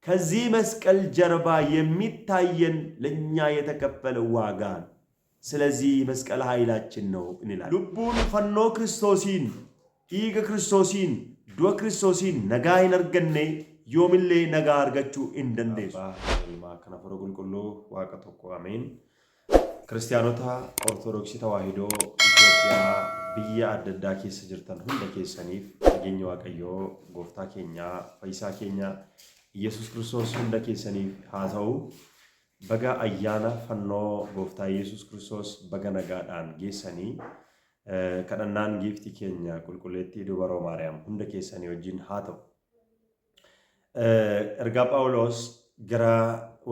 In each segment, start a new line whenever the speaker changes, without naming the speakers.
ከዚህ መስቀል ጀርባ የሚታየን ለኛ የተከፈለ ዋጋ ነው። ስለዚህ መስቀል ኃይላችን ነው እንላለን። ልቡን ፈኖ ክርስቶሲን ዲገ ክርስቶሲን ዱአ ክርስቶሲን ነጋ ይነርገኔ ዮምሌ ነጋ አርገቹ እንደንዴሱ ማከና ፈረጉልቁሉ ዋቀ ቶኮ አሜን። ክርስቲያኖታ ኦርቶዶክስ ተዋሂዶ ኢትዮጵያ ብያ አደዳ ኬስ ጅርተን ሁንደ ኬሰኒፍ ተገኘ ዋቀዮ ጎፍታ ኬኛ ፈይሳ ኬኛ ኢየሱስ ክርስቶስ ሁንደ ኬሰኒፍ ሃታው በጋ አያና ፈኖ ጎፍታ ኢየሱስ ክርስቶስ በጋ ነጋዳን ጌሰኒ ከደናን ጊፍቲ ኬኛ ቁልቁሌቲ ዱበሮ ማርያም ሁንደ ኬሰኒ ወጂን ሃታው erga Phaawulos gara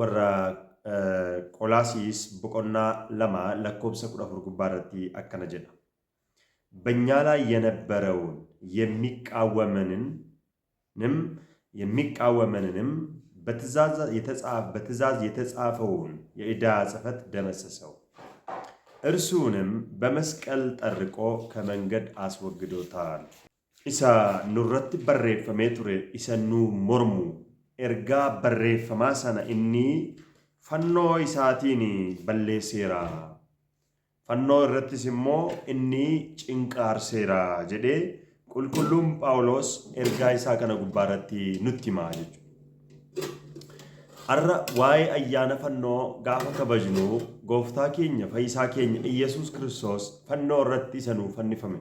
warra ቆላሲስ በቆና ለማ ለኮብሰ 14 ጉባራቲ አከነ ጀዳ በእኛ ላይ የነበረውን የሚቃወመንንም በትእዛዝ የተጻፈውን የዕዳ ጽሕፈት ደመሰሰው እርሱንም በመስቀል ጠርቆ ከመንገድ አስወግዶታል። ኢሳ ኑረት በሬፈሜ ቱሬ ኢሰኑ ሞርሙ ኤርጋ በሬፈማ ሰነ እኒ ፈኖ ኢሳቲኒ በሌሴራ ፈኖ ረትሲሞ እኒ ጭንቃርሴራ ጀዴ ቁልቁሉም ጳውሎስ ኤርጋ ኢሳ ከነ ጉባራቲ ኑቲማ ጀቹ አረ ዋይ አያነ ፈኖ ጋፈ ከበጅኑ ጎፍታ ኬኛ ፈይሳ ኬኛ ኢየሱስ ክርስቶስ ፈኖ ረትሰኑ ፈንፈሜ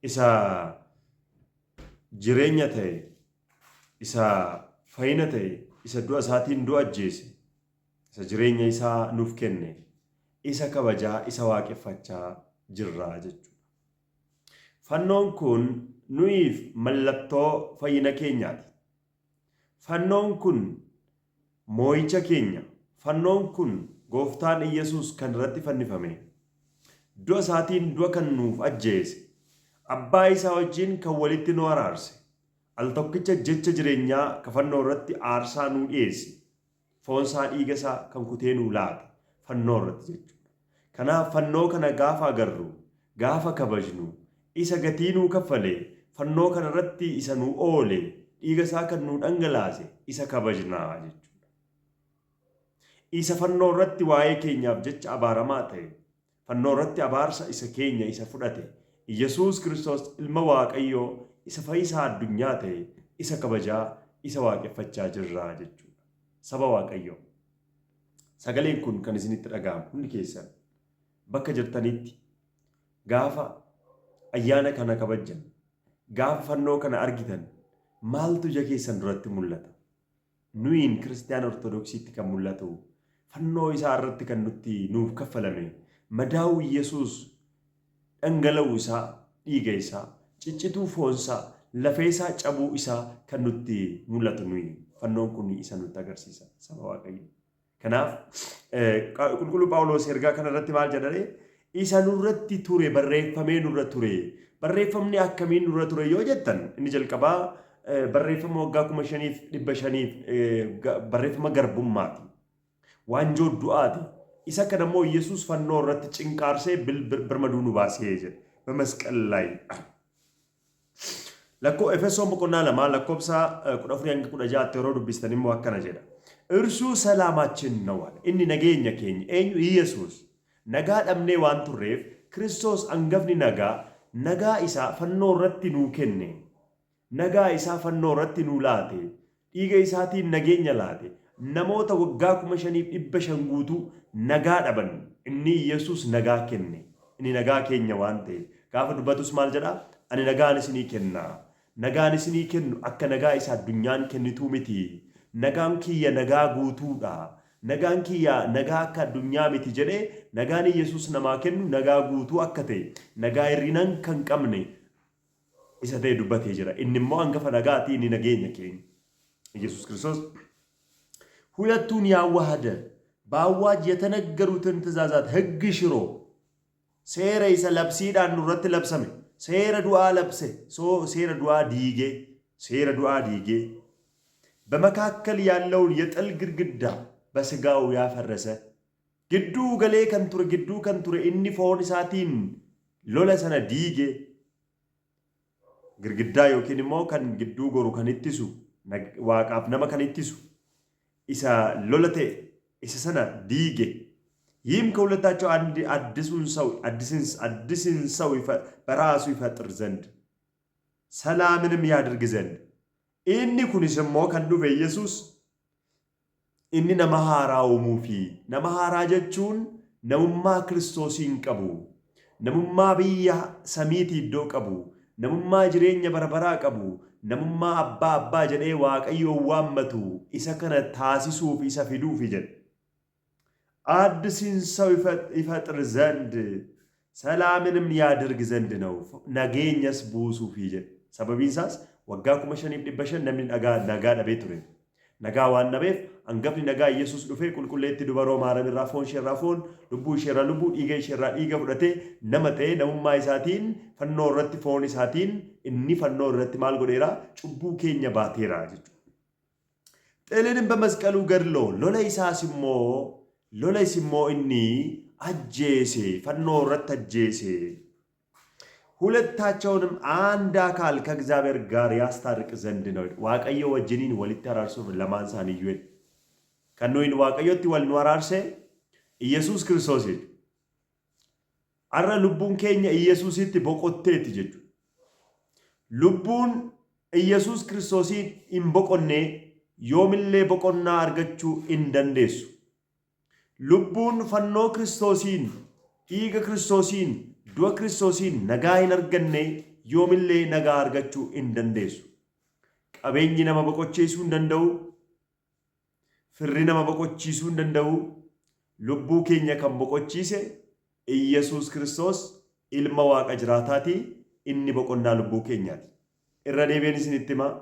isa jireenya ta'e isa fayyina ta'e isa du'a isaatiin du'a ajjeese isa jireenya isaa nuuf kenne isa kabajaa isa waaqeffachaa jirra jechuudha. Fannoon kun nuyiif mallattoo fayyina keenyaati. Fannoon kun moo'icha keenya. Fannoon kun gooftaan Iyyasuus kan irratti fannifame du'a isaatiin du'a kan nuuf ajjeese abbaa isaa wajjin kan walitti nu araarse al tokkicha jecha jireenyaa kafannoo irratti aarsaa nu dhiyeesse foon isaa dhiiga isaa kan kutee nu laate fannoo irratti jechuudha. Kanaaf fannoo kana gaafa agarru gaafa kabajnu isa gatii nu kaffalee fannoo kana irratti isa nu oole dhiiga isaa kan nu dhangalaase isa kabajnaa jechuudha. Isa fannoo irratti waa'ee keenyaaf jecha abaaramaa ta'e fannoo irratti abaarsa isa keenya isa fudhate ኢየሱስ ክርስቶስ ilma waaqayyoo isa fayyisaa addunyaa ta'e isa kabajaa isa waaqeffachaa jirra jechuudha. Saba waaqayyoo sagaleen kun kan isinitti dhaga'amu hundi keessan bakka jirtanitti gaafa ayyaana kana kabajjan gaafa fannoo kana argitan maaltu ija keessan duratti mul'ata? Nuyin Kiristiyaan Ortodoksiitti kan mul'atu fannoo isaa irratti kan nuuf kaffalame madaa'uu Yesuus dhangala'uu isaa dhiiga isaa ciccituu foon isaa lafee isaa cabuu isaa kan nutti mul'atu nuyi fannoon kun isa nutti agarsiisa saba waaqayyo. Kanaaf qulqulluu Phaawulos ergaa kana irratti maal jedhare isa nurratti ture barreeffamee nurra ture barreeffamni akkamiin nurra ture yoo jettan inni jalqabaa barreeffama waggaa 5,500 barreeffama garbummaati waanjoo du'aati. isa kadamo ኢየሱስ ፈኖ ረት ጭንቃርሴ ብርመዱኑ ባሴ በመስቀል ላይ ለኮ ኤፌሶን በቆና ለማ ለኮብሳ ቁዳፍሪ አንግ ቁዳጃ ተሮዱ ቢስተኒም ወከነ ጀዳ እርሱ ሰላማችን ነው አለ እኒ ነገኛ ኬኝ ኤኙ ኢየሱስ ነጋ ደምኔ ዋንቱሬፍ ክርስቶስ አንገፍኒ ነጋ ኢሳ ፈኖ ረት ኑ ከኔ ነጋ ኢሳ ፈኖ ረት ኑ ላቴ ዲገ ኢሳቲ ነገኛ ላቴ namoota waggaa 5,500 guutuu nagaa dhaban inni Yesuus nagaa kenne inni nagaa keenya waan ta'e gaafa dubbatus maal jedha ani nagaan isinii kenna nagaan isinii kennu akka nagaa isa addunyaan kennituu miti nagaan kiyya nagaa guutuudha nagaan kiyya nagaa akka addunyaa miti jedhee nagaan Yesuus namaa kennu nagaa guutuu akka ta'e nagaa hirrinan kan qabne isa ta'e dubbatee jira inni immoo hangafa nagaati inni nageenya keenya Yesuus Kiristoos ሁለቱን ያዋሃደ በአዋጅ የተነገሩትን ትእዛዛት ሕግ ሽሮ ሴረ ይሰለብሲዳን ኑረት ለብሰመ ሴረ ዱዓ ለብሰ ሴረ ዱዓ ዲጌ በመካከል ያለውን የጥል ግድግዳ በስጋው ያፈረሰ ግዱ ገሌ ከንቱረ ኢኒ ፎን ኢሳቲን ሎለሰነ ዲጌ ግድግዳ ዮኪንሞ ከን ግዱ ጎሩ ከንትሱ waaqaaf nama kan ittisu isa lola ta'e isa sana diige ይህም ከሁለታቸው አዲስን ሰው በራሱ ይፈጥር ዘንድ ሰላምንም ያድርግ ዘንድ inni kunis immoo kan dhufe Yesuus inni nama haaraa uumuu fi nama haaraa jechuun namummaa Kiristoosiin qabu namummaa biyya samiitii iddoo qabu namummaa jireenya barabaraa qabu namummaa abbaa jedhee Waaqayyoon waammatu isa kana taasisuuf isa fiduuf jedhe አዲስን ሰው ይፈጥር ዘንድ ሰላምንም ያድርግ ዘንድ ነው ነገኘስ ቡሱፍ jedhe sababiin isaas waggaa 5,500 namni nagaa dhabee ture nagaa waan dhabeef hangafni nagaa Yesuus dhufee qulqulleetti dubaroo Maariyaam irraa foon isheerraa foon lubbuu isheerraa lubbuu dhiiga isheerraa dhiiga fudhatee nama ta'ee namummaa isaatiin fannoo irratti foon isaatiin inni fannoo irratti maal godheera cubbuu keenya baateera jechuudha. Xeelinin በመስቀሉ ገድሎ lola immoo inni ajjeese fannoo irratti ajjeese ሁለታቸውንም አንድ አካል ከእግዚአብሔር ጋር ያስታርቅ ዘንድ ነው ዋቀዮ ወጅኒን ወሊት አራርሶ ለማንሳን ይዩን ከኖይን ዋቀዮቲ ወልን ወራርሴ ኢየሱስ ክርስቶስ አረ ልቡን ኬኛ ኢየሱስቲ ቦቆቴት ጀጁ ልቡን ኢየሱስ ክርስቶስ ኢምቦቆኔ ዮምሌ ቦቆና አርገቹ እንደንዴሱ ልቡን ፈኖ ክርስቶሲን ዲገ ክርስቶሲን du'a Kiristoosiin nagaa hin arganne yoomillee nagaa argachuu hin dandeessu. Qabeenyi nama boqochiisuu hin danda'u. Firri nama boqochiisuu hin danda'u. Lubbuu keenya kan boqochiise Iyyasuus Kiristoos ilma Waaqa jiraataati inni boqonnaa lubbuu keenyaati. Irra deebiin isinitti himaa.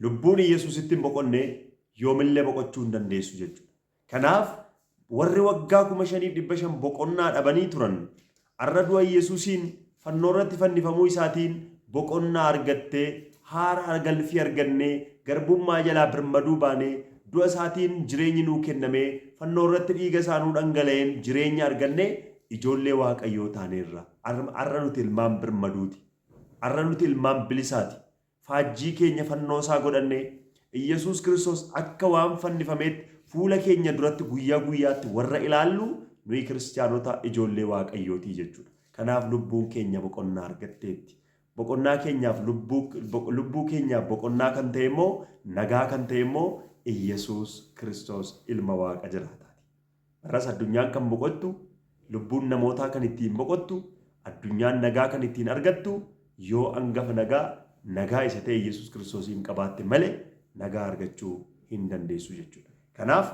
Lubbuun Iyyasuusitti hin boqonne yoomillee boqochuu hin dandeessu jechuudha. Kanaaf warri waggaa 5,500 boqonnaa dhabanii turan arra du'a Yesuusiin fannoo irratti fannifamuu isaatiin boqonnaa argattee haara argalfii argannee garbummaa jalaa birmaduu baanee du'a isaatiin jireenyi nuu kennamee fannoo irratti dhiiga isaa nuu dhangala'een jireenya argannee ijoollee Waaqayyoo taaneerra. Arra nuti ilmaan birmaduuti. Arra nuti ilmaan bilisaati. Faajjii keenya fannoo isaa godhannee Iyyasuus Kiristoos akka waan fannifameetti fuula keenya duratti guyyaa guyyaatti warra ilaallu nuyi kiristaanota ijoollee Waaqayyootii jechuudha. Kanaaf lubbuun keenya boqonnaa argatteetti. Boqonnaa keenyaaf lubbuu keenyaaf boqonnaa kan ta'e immoo nagaa kan ta'e immoo Iyyasuus Kiristoos ilma Waaqa jiraataati. Barras addunyaan kan boqottu lubbuun namootaa kan ittiin boqottu addunyaan nagaa kan ittiin argattu yoo angafa nagaa isa ta'e Iyyasuus Kiristoosiin qabaatte malee nagaa argachuu hin dandeessu jechuudha. Kanaaf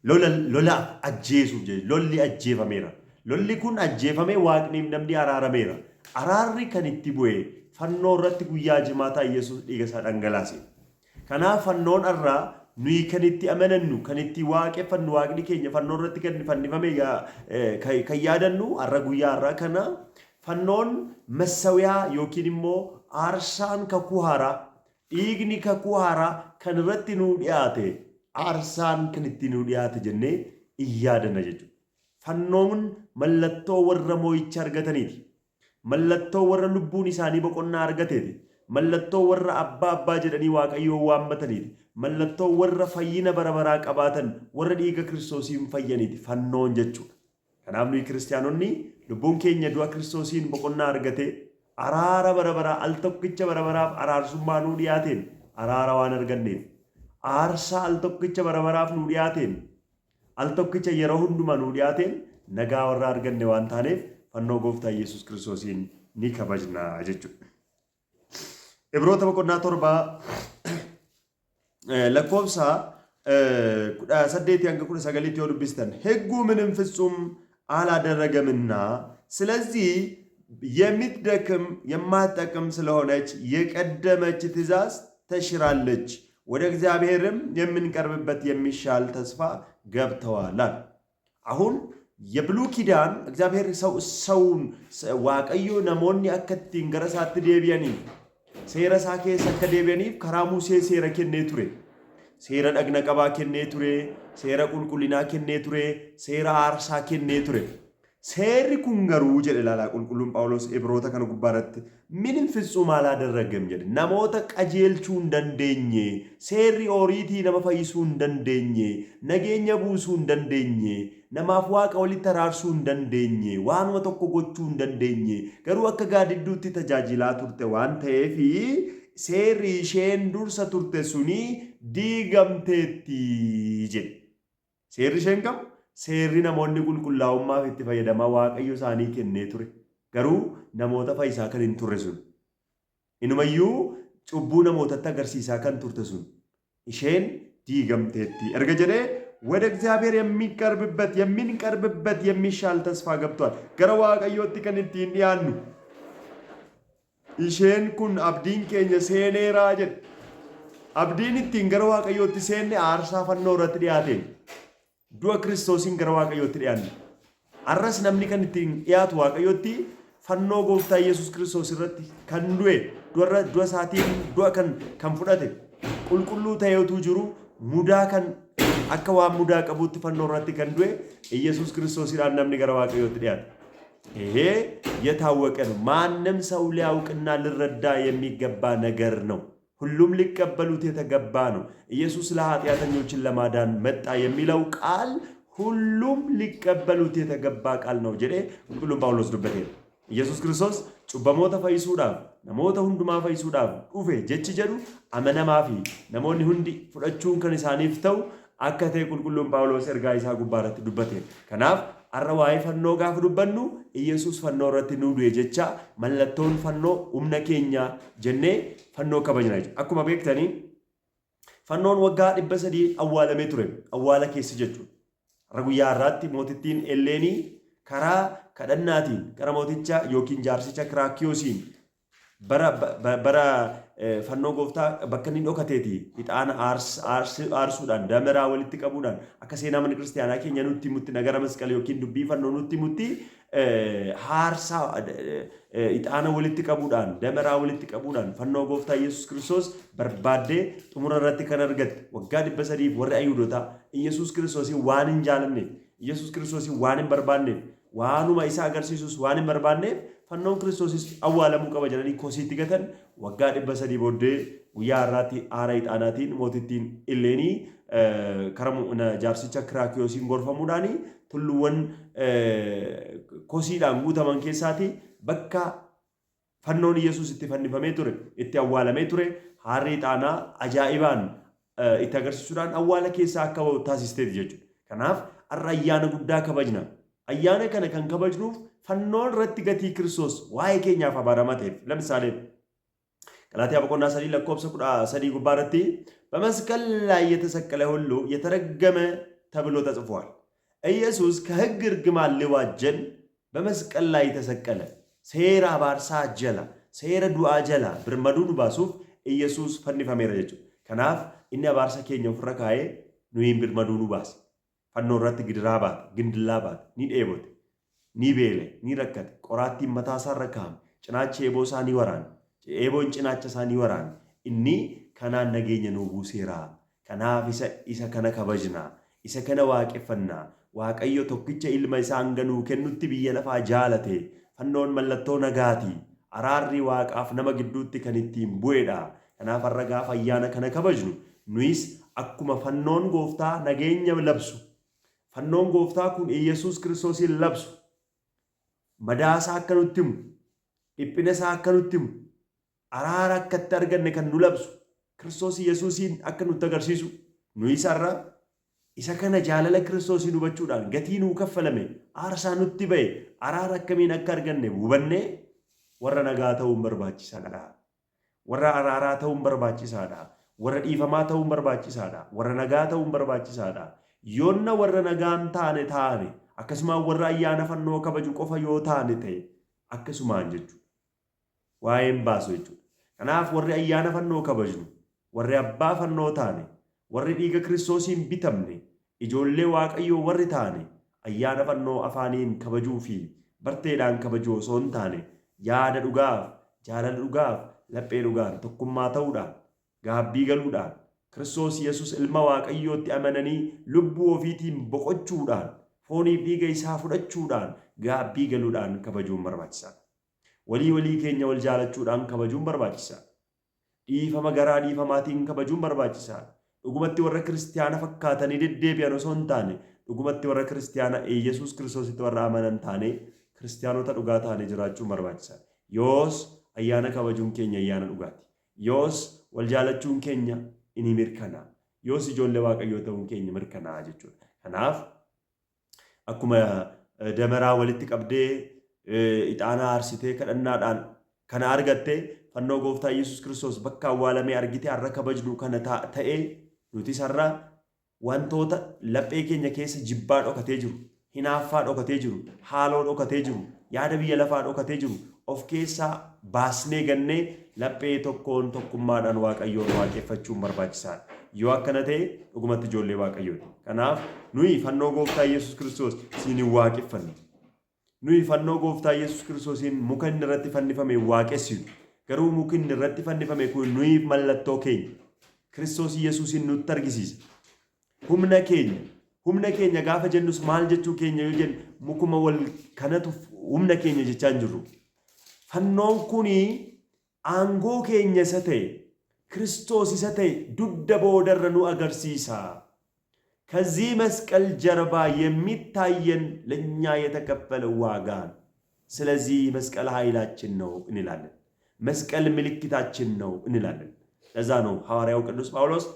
lola ajjeesuuf jedhe lolli ajjeefameera. Lolli kun ajjeefamee Waaqniif namni araarameera. Araarri kan itti bu'e fannoo irratti guyyaa jimaataa Yesuus dhiiga isaa dhangalaase. Kanaaf fannoon irraa nuyi kan itti amanannu kan itti waaqeffannu Waaqni keenya fannoo irratti kan fannifame kan yaadannu arra guyyaa irraa kana fannoon massawiyaa yookiin immoo aarsaan kakuu haaraa dhiigni kakuu haaraa kan irratti nuu dhiyaate aarsaan kan itti nuu dhiyaate jennee iyyaadana jechuudha. Fannoon mallattoo warra moo'icha argataniiti. Mallattoo warra lubbuun isaanii boqonnaa argateeti. Mallattoo warra abbaa jedhanii Waaqayyoo waammataniiti. Mallattoo warra fayyina barabaraa qabaatan warra dhiiga Kiristoosiin fayyaniiti. Fannoon jechuudha. Kanaaf nuyi kiristaanonni lubbuun keenya du'a Kiristoosiin boqonnaa argate araara barabaraa al tokkicha barabaraaf araarsummaa nuu dhiyaateen araara waan arganneef aarsaa al tokkicha barabaraaf nuu dhiyaateen al tokkicha yeroo hundumaa nuu dhiyaateen nagaa warra arganne waan taaneef fannoo gooftaa Yesuus Kiristoosiin ni kabajnaa jechuudha. Ibroota boqonnaa 7 lakkoofsa 18-19 yoo dubbistan ሕጉ ምንም ፍጹም አላደረገምና ስለዚህ የምትደክም የማትጠቅም ስለሆነች የቀደመች ትእዛዝ ተሽራለች ወደ እግዚአብሔርም የምንቀርብበት የሚሻል ተስፋ ገብተዋል። አሁን የብሉይ ኪዳን እግዚአብሔር ሰውን ዋቀዮ ነሞኒ አከቲን ገረሳት ዴቢያኒፍ ሴራ ሳኬስ አከ ዴቢያኒፍ ከራ ሙሴ ሴራ ከኔ ቱሬ ሴራ ደግነ ቀባ ከኔ ቱሬ ሴራ ቁልቁሊና ከኔ ቱሬ ሴራ አርሳ ከኔ ቱሬ seerri kun garuu jedhe ilaalaa qulqulluun Phaawulos Ibroota kana gubbaarratti ምንም ፍጹም አላደረገም jedhe namoota qajeelchuu hin dandeenye seerri oriitii nama fayyisuu hin dandeenye nageenya buusuu hin dandeenye namaaf waaqa walitti araarsuu hin dandeenye waanuma tokko gochuu hin dandeenye garuu akka gaadidduutti tajaajilaa turte waan ta'eef seerri isheen dursa turte suni diigamteetti jedhe seerri isheen kam seerri namoonni qulqullaa'ummaaf itti fayyadamaa waaqayyo isaanii kennee ture garuu namoota fayyisaa kan hin turre sun inumayyuu cubbuu namootatti agarsiisaa kan turte sun isheen diigamteetti erga jedhee ወደ እግዚአብሔር የምንቀርብበት የሚሻል ተስፋ ገብቷል ገረ waaqayyotti kan ittiin dhiyaannu isheen kun abdiin keenya seeneeraa jedhe abdiin ittiin gara waaqayyotti seenne aarsaa fannoo irratti dhiyaateen du'a Kiristoosiin gara waaqayyotti dhiyaanne arras namni kan ittiin dhiyaatu waaqayyotti fannoo gooftaa Yesuus Kiristoos irratti kan du'e du'a isaatiin du'a kan fudhate qulqulluu ta'eetu jiru mudaa kan akka waan mudaa qabuutti fannoo irratti kan du'e Yesuus Kiristoosiidhaan namni gara waaqayyotti dhiyaate ይሄ የታወቀ ነው ማንም ሰው ሊያውቅና ሊረዳ የሚገባ ነገር ነው ሁሉም ሊቀበሉት የተገባ ነው ኢየሱስ ለኃጢአተኞችን ለማዳን መጣ የሚለው ቃል ሁሉም ሊቀበሉት የተገባ ቃል ነው ጀዴ ሁሉም ጳውሎስ ዱበቴ ኢየሱስ ክርስቶስ ጩበሞታ ፈይሱዳፍ ነሞታ ሁንዱማ ፈይሱዳፍ ዱፌ ጀቺ ጀዱ አመነማፊ ነሞኒ ሁንዲ ፍዳቹን ከን ኢሳኒፍ ተው አከቴ ቁልቁሉን ጳውሎስ ኤርጋ ኢሳ ጉባረት ዱበቴ ከናፍ arrawaa'ee fannoo gaafa dubbannu Iyesuus fannoo irratti nu du'e jecha mallattoon fannoo humna keenya jennee fannoo kabajna jechuudha. Akkuma beektanii fannoon waggaa 300 awwaalamee ture awwaala keessa jechuudha. Har'a guyyaa har'aatti mootittiin Elleenii karaa kadhannaatiin gara mooticha yookiin jaarsicha Kiraakiyoosiin bara fannoo gooftaa bakka inni dhokateeti ixaana aarsuudhaan dameraa walitti qabuudhaan akka seenaa mana kiristaanaa keenya nutti mutti nagara masqala yookiin dubbii fannoo nutti mutti haarsaa ixaana walitti qabuudhaan dameraa walitti qabuudhaan fannoo gooftaa Yesuus Kiristoos barbaaddee xumura irratti kan argatte waggaa 300 warri Ayuudotaa Yesuus Kiristoosiin waan hin jaalanneef Yesuus Kiristoosiin waan hin barbaanneef waanuma isa agarsiisus waan hin barbaanneef fannoon Kiristoosis awwaalamuu qaba jedhanii kosiitti gatan waggaa 300 booddee guyyaa har'aatti aara ixaanaatiin mootittiin Illeenii karaa jaarsicha Kiraakiyoosiin gorfamuudhaan tulluuwwan kosiidhaan guutaman keessaati bakka fannoon Yesuus itti fannifamee ture itti awwaalamee ture aarri ixaanaa ajaa'ibaan itti agarsiisuudhaan awwaala keessaa akka ba'u taasisteeti jechuudha. Kanaaf har'a ayyaana guddaa kabajna. Ayyaana kana kan kabajnuuf fannoon irratti gatii Kiristoos waa'ee keenyaaf abaaramaa ta'eef ለምሳሌ ገላትያ በቆና 3 ለኮብሰ 3 ጉባረቲ በመስቀል ላይ የተሰቀለ ሁሉ የተረገመ ተብሎ ተጽፏል። ኢየሱስ ከሕግ እርግማን ሊዋጀን በመስቀል ላይ ተሰቀለ። ሴራ ባርሳ ጀላ ሴራ ዱአ ጀላ ብርመዱን ባሱፍ ኢየሱስ ፈንፈሜረ ጀቹ ከናፍ እኛ ባርሳ ኬኛው ፍረካዬ ኑይም ብርመዱን ባስ ፈኖ ረት ግድራባት ግንድላባት ኒዴቦት ኒቤለ ኒረከት ቆራቲ መታሳረካም ጭናቼ ቦሳኒ ወራን ኤቦን ጭናቸ ሳኒ ወራን እኒ ከናን ነገኘ ነው ቡሴራ ከናፍ ኢሰ ከነ ከበጅና ኢሰ ከነ ዋቄፈና ዋቀዮ ቶክቸ ኢልማ ኢሳንገኑ ከኑቲ ቢየለፋ ጃለቴ ፈኖን መለቶ ነጋቲ አራሪ ዋቃፍ ነመ ግዱቲ ከንቲም ቡኤዳ ከናፍ አረጋፍ አያነ ከነ ከበጅኑ ኑይስ አኩመ ፈኖን ጎፍታ ነገኘ ለብሱ ፈኖን ጎፍታ ኩን ኢየሱስ ክርስቶስ ለብሱ መዳሳ አከኑትም ኢጵነሳ አከኑትም አራራ ከተርገነ ከኑ ለብሱ ክርስቶስ ኢየሱስን አከኑ ተገርሲሱ ኑይሳራ ኢሰከነ ጃለለ ክርስቶስን ውበቹዳን ገቲኑ ከፈለመ አርሳኑቲ በይ አራራ ከሚን አከርገነ ውበነ ወረ ነጋተው በርባቺሳዳ ወረ አራራተው በርባቺሳዳ ወረ ዲፈማተው በርባቺሳዳ ወረ ነጋተው በርባቺሳዳ ዮነ ወረ ነጋን ታኔ akkasuma warra ayyaana fannoo kabaju qofa yoo taane ta'e akkasuma jechu waa'een baasu jechuudha. Kanaaf warri ayyaana fannoo kabajnu warri abbaa fannoo taane warri dhiiga Kiristoosiin bitamne ijoollee waaqayyoo warri taane ayyaana fannoo afaaniin kabajuu fi barteedhaan kabajuu osoo hin taane yaada dhugaaf jaalala dhugaaf laphee dhugaan tokkummaa ta'uudhaan gaabbii galuudhaan Kiristoos Yesuus ilma waaqayyootti amananii lubbuu ofiitiin boqochuudhaan fooniif dhiiga isaa fudhachuudhaan gaabbii galuudhaan kabajuun barbaachisaadha. Walii keenya wal jaalachuudhaan kabajuun barbaachisaadha. Dhiifama garaa dhiifamaatiin kabajuun barbaachisaadha. Dhugumatti warra kiristiyaana fakkaatanii deddeebi'an osoo hin taane dhugumatti warra kiristiyaana Yesuus Kiristoositti warra amanan taane kiristiyaanota dhugaa taane jiraachuun barbaachisaadha. Yoos ayyaana kabajuun keenya ayyaana dhugaati. Yoos wal jaalachuun keenya inni mirkanaa. Yoos ijoollee Waaqayyoo ta'uun keenya mirkanaa jechuudha. Kanaaf akkuma damaraa walitti qabdee ixaana aarsitee kadhannaadhaan kana argattee fannoo gooftaa Yesuus Kiristoos bakka awwaalamee argitee har'a kabajnu kana ta'ee nuti sarara wantoota laphee keenya keessa jibbaa dhokatee jiru, hinaaffaa dhokatee jiru, haaloo dhokatee jiru, yaada biyya lafaa dhokatee jiru of keessaa baasnee gannee laphee tokkoon tokkummaadhaan Waaqayyoon waaqeffachuun barbaachisaadha. Yoo akkana ta'e dhugumatti ijoollee Waaqayyooti. Kanaaf nuyi fannoo gooftaa Yesuus Kiristoos siin waaqeffannu. Nuyi fannoo gooftaa Yesuus Kiristoosiin muka inni irratti fannifame waaqessinu. Garuu muki inni irratti fannifame kun nuyiif mallattoo keenya. Kiristoos Yesuusin nutti argisiisa. Humna keenya gaafa jennus maal jechuu keenya yoo jennu mukuma wal kanatu humna keenya jechaa hin jirru. Fannoon kuni aangoo keenya isa ta'e Kiristoos isa ta'e dugda boodarra nu agarsiisa. ከዚህ መስቀል ጀርባ የሚታየን ለኛ የተከፈለው ዋጋ ነው። ስለዚህ መስቀል ኃይላችን ነው እንላለን። መስቀል ምልክታችን ነው እንላለን። ለዛ ነው ሐዋርያው ቅዱስ ጳውሎስ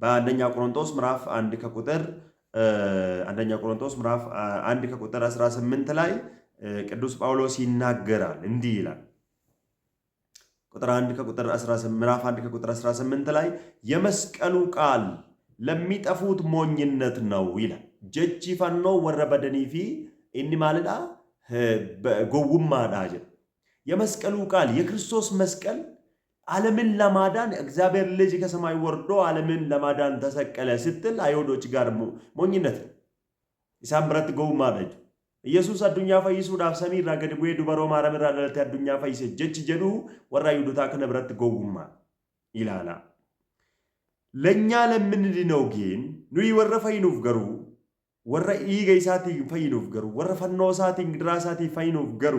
በአንደኛ ቆሮንቶስ ምዕራፍ 1 ከቁጥር 18 ላይ ቅዱስ ጳውሎስ ይናገራል። እንዲህ ይላል። ምዕራፍ 1 ከቁጥር 18 ላይ የመስቀሉ ቃል ለሚጠፉት ሞኝነት ነው ይላል። ጀቺ ፈኖ ወረበደኒ ፊ እኒ ማለዳ ጎውማዳ ጀ የመስቀሉ ቃል የክርስቶስ መስቀል ዓለምን ለማዳን እግዚአብሔር ልጅ ከሰማይ ወርዶ ዓለምን ለማዳን ተሰቀለ ስትል አይሁዶች ጋር ሞኝነት ነው። ኢሳም ብረት ጎውማዳ ጀ ኢየሱስ አዱኛ ፈይሱ ዳፍ ሰሚ ራገድ ጉይ ዱበሮ ማረም ራለተ አዱኛ ፈይሰ ጀቺ ጀዱ ወራ ይሁዶታ ከነብረት ጎውማ ይላላ ለኛ ለምንድነው ግን ኑይ ወረ ፈይኑፍ ገሩ ወረ ኢገይሳቲ ፈይኑፍ ገሩ ወረ ፈኖሳቲ እንግድራሳቲ ፈይኑፍ ገሩ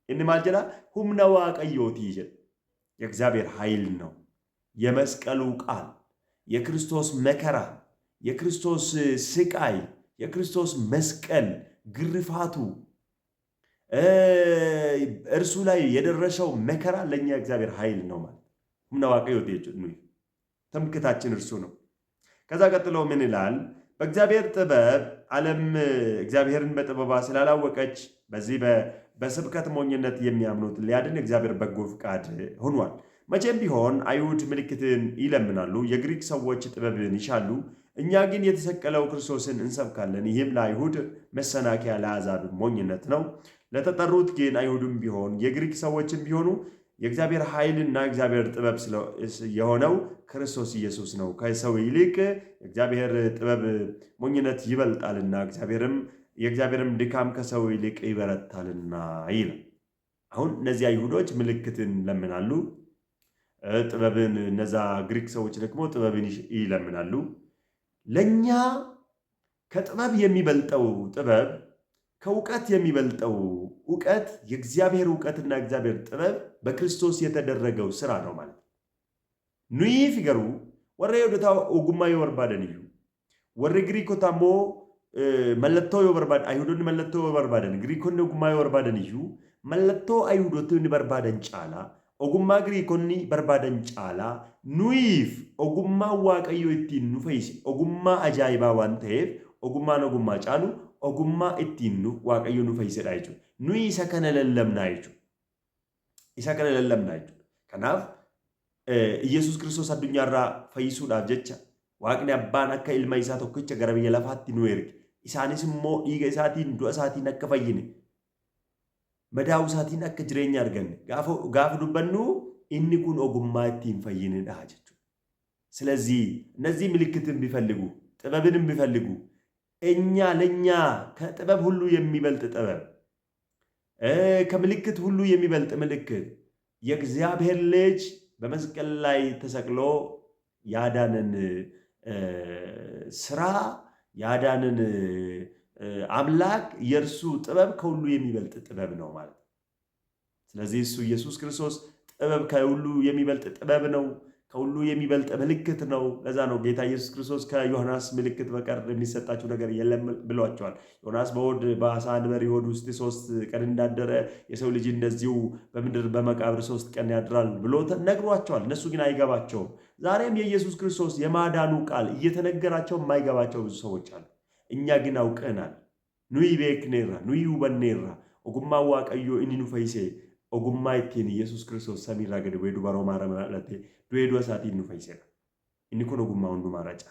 እን ማልጀላ ሁምና ዋቀዮቲ ይጀ የእግዚአብሔር ኃይል ነው። የመስቀሉ ቃል የክርስቶስ መከራ የክርስቶስ ስቃይ የክርስቶስ መስቀል ግርፋቱ እርሱ ላይ የደረሰው መከራ ለኛ የእግዚአብሔር ኃይል ነው ማለት ሁምና ዋቀዮቲ ይጀ ኑይ ተምክታችን እርሱ ነው። ከዛ ቀጥሎ ምን ይላል? በእግዚአብሔር ጥበብ ዓለም እግዚአብሔርን በጥበባ ስላላወቀች በዚህ በስብከት ሞኝነት የሚያምኑት ሊያድን እግዚአብሔር በጎ ፍቃድ ሆኗል። መቼም ቢሆን አይሁድ ምልክትን ይለምናሉ፣ የግሪክ ሰዎች ጥበብን ይሻሉ። እኛ ግን የተሰቀለው ክርስቶስን እንሰብካለን። ይህም ለአይሁድ መሰናከያ ለአሕዛብ ሞኝነት ነው። ለተጠሩት ግን አይሁድም ቢሆን የግሪክ ሰዎችም ቢሆኑ የእግዚአብሔር ኃይልና እግዚአብሔር ጥበብ የሆነው ክርስቶስ ኢየሱስ ነው። ከሰው ይልቅ የእግዚአብሔር ጥበብ ሞኝነት ይበልጣልና የእግዚአብሔርም ድካም ከሰው ይልቅ ይበረታልና ይላል። አሁን እነዚህ አይሁዶች ምልክትን ለምናሉ፣ ጥበብን እነዛ ግሪክ ሰዎች ደግሞ ጥበብን ይለምናሉ። ለኛ ከጥበብ የሚበልጠው ጥበብ ከእውቀት የሚበልጠው እውቀት የእግዚአብሔር እውቀትና እግዚአብሔር ጥበብ በክርስቶስ የተደረገው ስራ ነው ማለት ኑይ ፊገሩ ወረ ወደታ ኦጉማ ይወርባደን እዩ ወረ ግሪኮታሞ መለቶ ይወርባድ አይሁዶን መለቶ ይወርባደን ግሪኮን ኦጉማ ይወርባደን እዩ መለቶ አይሁዶትን በርባደን ጫላ ኦጉማ ግሪኮኒ በርባደን ጫላ ኑይፍ ኦጉማ ዋቀዮ ኢቲን ኑፈይስ ኦጉማ አጃይባ ዋንቴፍ ኦጉማ ጫሉ ኦጉማ ኢቲን ዋቀዮ ኑፈይሰዳ ይቹ ኑይ ሰከነለለምና ይቹ ይሰከነለለምና ይቹ ከናፍ ኢየሱስ ክርስቶስ አዱኛራ ፈይሱዳፍ ጀቻ waaqni abbaan akka ilma isaa tokkicha gara biyya lafaatti nu erge isaanis immoo dhiiga isaatiin du'a isaatiin akka fayyine madaa'uu isaatiin akka jireenya arganne gaafa dubbannu inni kun ogummaa ittiin fayyinedha jechuudha። ስለዚህ እነዚህ ምልክትን ቢፈልጉ ጥበብንም ቢፈልጉ እኛ ለኛ ከጥበብ ሁሉ የሚበልጥ ጥበብ ከምልክት ሁሉ የሚበልጥ ምልክት የእግዚአብሔር ልጅ በመስቀል ላይ ተሰቅሎ ያዳነን ስራ ያዳነን አምላክ የእርሱ ጥበብ ከሁሉ የሚበልጥ ጥበብ ነው ማለት። ስለዚህ እሱ ኢየሱስ ክርስቶስ ጥበብ ከሁሉ የሚበልጥ ጥበብ ነው፣ ከሁሉ የሚበልጥ ምልክት ነው። ለዛ ነው ጌታ ኢየሱስ ክርስቶስ ከዮሐንስ ምልክት በቀር የሚሰጣቸው ነገር የለም ብሏቸዋል። ዮሐንስ በአሳ አንበሪ ሆድ ውስጥ 3 ቀን እንዳደረ የሰው ልጅ እንደዚሁ በምድር በመቃብር 3 ቀን ያድራል ብሎ ነግሯቸዋል። እነሱ ግን አይገባቸውም። ዛሬም የኢየሱስ ክርስቶስ የማዳኑ ቃል እየተነገራቸው የማይገባቸው ብዙ ሰዎች አሉ። እኛ ግን አውቀናል። ኑይ ቤክኔራ ኑይ ውበኔራ ኦጉማ ዋቀዮ ኢኒኑ ፈይሴ ኦጉማ ኢቲን ኢየሱስ ክርስቶስ ሰሚራ ገደ ወይዱ ባሮ ማረመናለቴ ዱኤዱ አሳቲ ኢኑ ፈይሴራ ኢኒ ኩን ኦጉማ ሁንዱ ማራጫ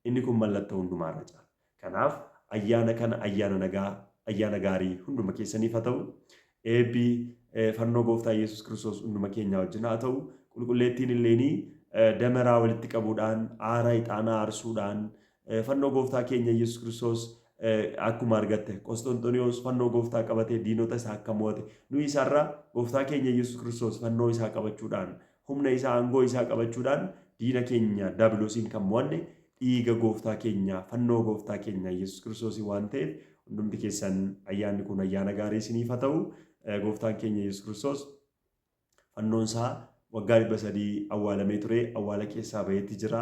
ኢኒ ኩን መለተ ሁንዱ ማራጫ ከናፍ አያነ ከነ አያነ ጋሪ ሁንዱ መኬሰኒ ፈተው ኤቢ ፈኖ ጎፍታ ኢየሱስ ክርስቶስ ሁንዱ መኬኛ ወጅና አተው ቁልቁሌቲን ሌኒ ደመራ ወልት ቀቡዳን አራይ ጣና አርሱዳን ፈኖ ጎፍታ ኬኛ ኢየሱስ ክርስቶስ akkuma argatte Qosxonxiniyoos fannoo gooftaa qabatee diinota isaa akka mo'ate nu isarra gooftaa keenya Yesuus Kiristoos fannoo isaa qabachuudhaan humna isaa aangoo isaa qabachuudhaan diina keenya diiabiloosiin kan mo'anne dhiiga gooftaa keenya fannoo gooftaa keenya Yesuus Kiristoos waan ta'eef hundumti keessan ayyaanni kun ayyaana gaarii isiniif haa ta'u. Gooftaan keenya Yesuus Kiristoos fannoon isaa waggaa 300 awwaalamee ture, awwaala keessaa baheetti jira.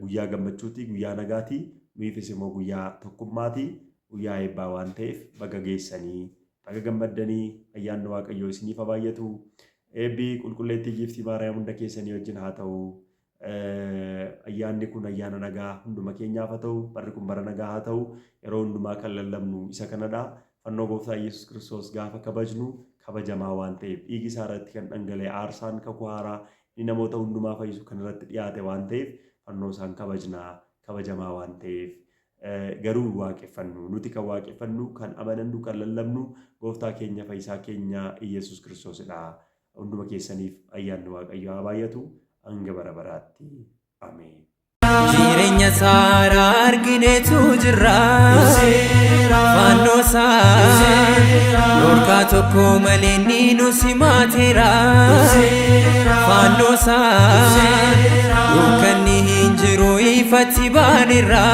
Guyyaa gammachuuti, guyyaa nagaati. Nuufis immoo guyyaa tokkummaati, guyyaa eebbaa waan ta'eef baga geessanii baga gammaddanii ayyaanni Waaqayyoo isiniif haa baay'atu. Eebbi qulqulleettii Giiftii Maariyaam hunda keessanii wajjin haa ta'u. Ayyaanni kun ayyaana nagaa hunduma keenyaaf haa ta'u. Barri kun bara nagaa haa ta'u. Yeroo hundumaa kan lallabnu isa kanadha. Fannoo gooftaa Yesuus Kiristoos gaafa kabajnu kabajamaa waan ta'eef dhiigi isaa irratti kan dhangala'e aarsaan kakuu haaraa inni namoota hundumaa fayyisu kan irratti dhiyaate waan ta'eef fannoo isaan kabajnaa. Kabajamaa waan ta'eef garuu waaqeffannu nuti kan waaqeffannu kan amanannu kan lallabnu gooftaa keenya fayyisaa keenya Yesuus Kiristoosidha. Hunduma keessaniif ayyaanni Waaqayyoo haa baay'atu hanga bara baraatti. Ameen. Jireenya saaraa argineetu jirra fannoo isaa lorkaa tokko malee ni nu simaateera fannoo isaa dukkanni hin jiru ifatti baanirra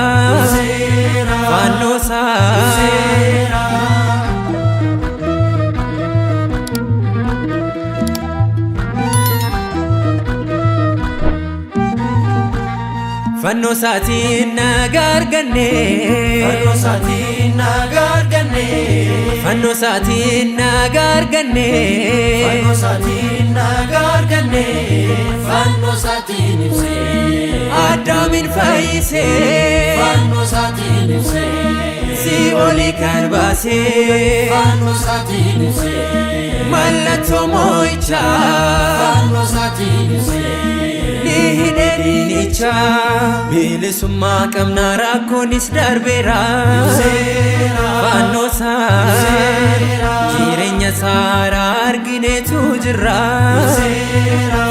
fannoo isaa. Fannoo isaatiin nagaa arganne, fannoo isaatiin nagaa arganne, fannoo isaatiin nagaa arganne, fannoo isaatiin nagaa arganne, fannoo isaatiin ibsee Adaamin fayyisee, fannoo isaatiin ibsee Si'oolii kan baasee, fannoo isaatiin ibsee mallattoo moo'ichaa, fannoo isaatiin ibsee Nicha bilisummaa qabna rakkoonis darbeera fannoo isaa jireenya saaraa argineetu jirra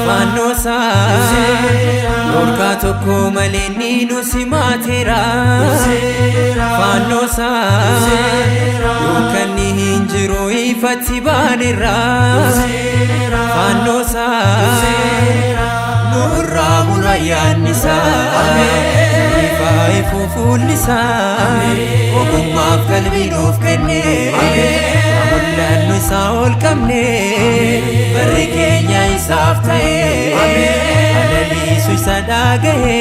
fannoo isaa lorkaa tokko malee ni nu simaateera fannoo isaa dukkanni hin jiru ifatti baanirra fannoo isaa. Nurra murayanisa ifa ifufulisa ogummaaf qalbii nuuf kenne mul'annu isaa ol qabne barri keenya isaaf ta'e adaliisu isa dhagahe.